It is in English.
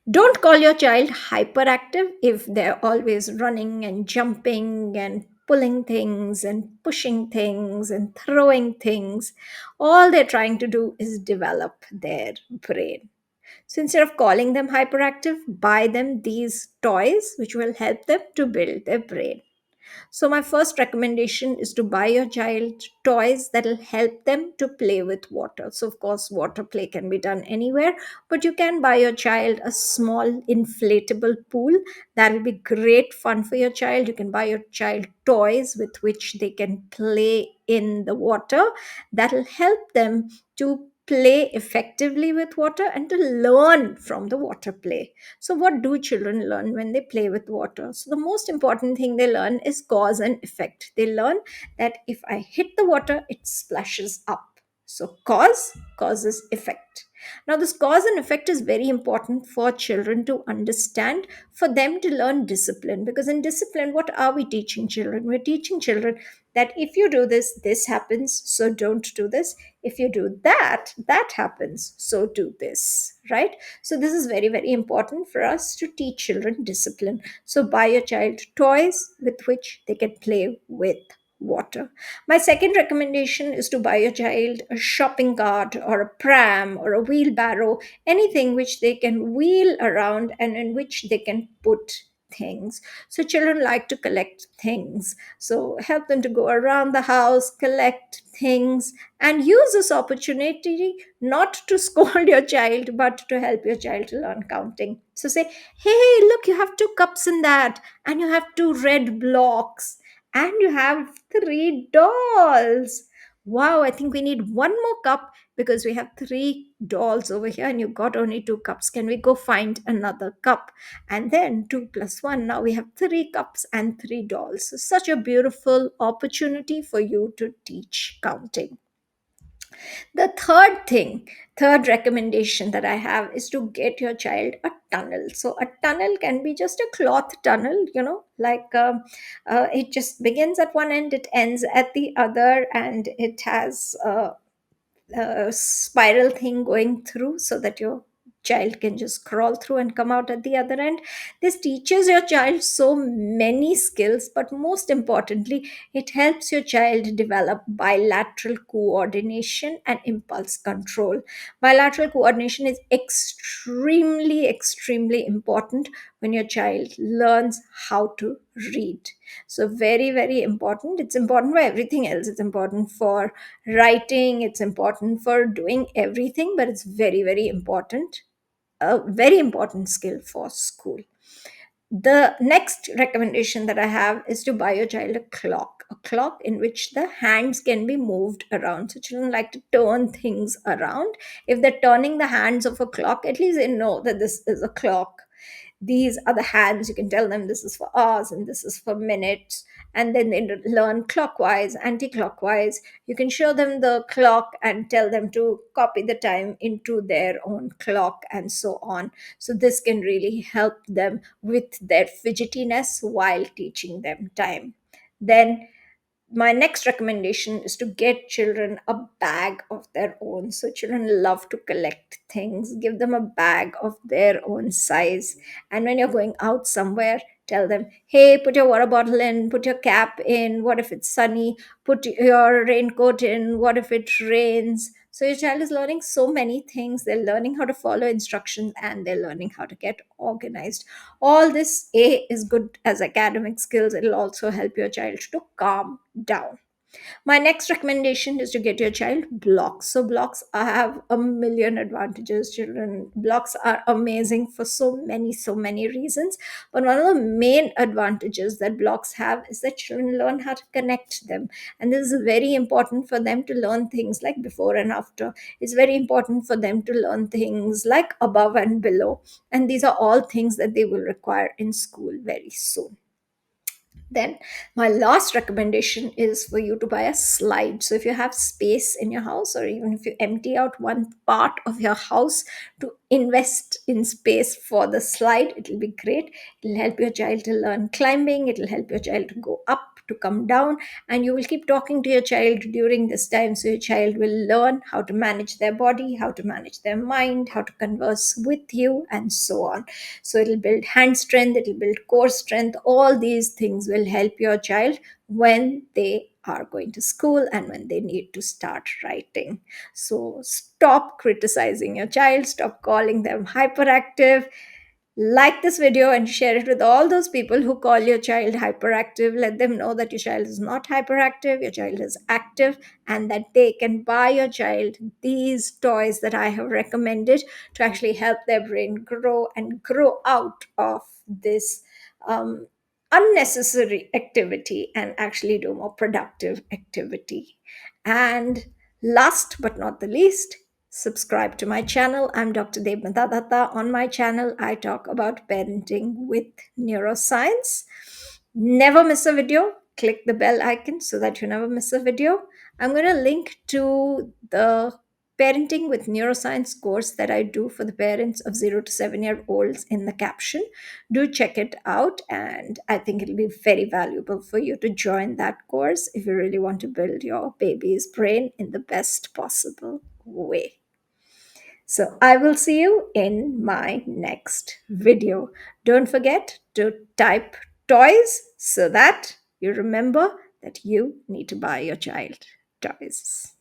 Don't call your child hyperactive if they're always running and jumping and pulling things and pushing things and throwing things. All they're trying to do is develop their brain. So instead of calling them hyperactive, buy them these toys which will help them to build their brain. So, my first recommendation is to buy your child toys that will help them to play with water. So, of course, water play can be done anywhere, but you can buy your child a small inflatable pool. That will be great fun for your child. You can buy your child toys with which they can play in the water. That will help them to play effectively with water and to learn from the water play. So, what do children learn when they play with water? So, the most important thing they learn is cause and effect. They learn that if I hit the water, it splashes up. So, cause causes effect. Now, this cause and effect is very important for children to understand, for them to learn discipline. Because in discipline, what are we teaching children? We're teaching children that if you do this, this happens, so don't do this. If you do that, that happens, so do this, right? So, this is very, very important for us to teach children discipline. So, buy your child toys with which they can play with water. My second recommendation is to buy your child a shopping cart or a pram or a wheelbarrow, anything which they can wheel around and in which they can put things. So, children like to collect things. So, help them to go around the house, collect things, and use this opportunity not to scold your child but to help your child to learn counting. So say, hey, look, you have two cups in that, and you have two red blocks, and you have three dolls. Wow, I think we need one more cup because we have three dolls over here and you got only two cups. Can we go find another cup? And then two plus one, now we have three cups and three dolls. So such a beautiful opportunity for you to teach counting. The third recommendation that I have is to get your child a tunnel. So a tunnel can be just a cloth tunnel, like it just begins at one end, it ends at the other, and it has a spiral thing going through so that your child can just crawl through and come out at the other end. This teaches your child so many skills, but most importantly, it helps your child develop bilateral coordination and impulse control. Bilateral coordination is extremely, extremely important when your child learns how to read. So, very, very important. It's important for everything else. It's important for writing, it's important for doing everything, but it's very, very important, a very important skill for school. The next recommendation that I have is to buy your child a clock in which the hands can be moved around. So children like to turn things around. If they're turning the hands of a clock, at least they know that this is a clock. These are the hands. You can tell them this is for hours and this is for minutes, and then they learn clockwise, anti-clockwise. You can show them the clock and tell them to copy the time into their own clock and so on. So this can really help them with their fidgetiness while teaching them time. Then my next recommendation is to get children a bag of their own. So children love to collect things. Give them a bag of their own size. And when you're going out somewhere, tell them, hey, put your water bottle in, put your cap in. What if it's sunny? Put your raincoat in. What if it rains? So your child is learning so many things. They're learning how to follow instructions and they're learning how to get organized. All this A is good as academic skills. It'll also help your child to calm down. My next recommendation is to get your child blocks. So blocks have a million advantages. Children, blocks are amazing for so many reasons. But one of the main advantages that blocks have is that children learn how to connect them. And this is very important for them to learn things like before and after. It's very important for them to learn things like above and below. And these are all things that they will require in school very soon. Then, my last recommendation is for you to buy a slide. So, if you have space in your house, or even if you empty out one part of your house to invest in space for the slide, it will be great. It will help your child to learn climbing, it will help your child to go up to come down, and you will keep talking to your child during this time. So your child will learn how to manage their body, how to manage their mind, how to converse with you, and so on. So it'll build hand strength, it'll build core strength. All these things will help your child when they are going to school and when they need to start writing. So stop criticizing your child, stop calling them hyperactive. Like this video and share it with all those people who call your child hyperactive. Let them know that your child is not hyperactive, your child is active, and that they can buy your child these toys that I have recommended to actually help their brain grow and grow out of this um, unnecessary activity and actually do more productive activity. And last but not the least, subscribe to my channel. I'm Dr. Devmata Datta. On my channel, I talk about parenting with neuroscience. Never miss a video. Click the bell icon so that you never miss a video. I'm going to link to the parenting with neuroscience course that I do for the parents of 0 to 7 year olds in the caption. Do check it out, and I think it'll be very valuable for you to join that course if you really want to build your baby's brain in the best possible way. So I will see you in my next video. Don't forget to type toys so that you remember that you need to buy your child toys.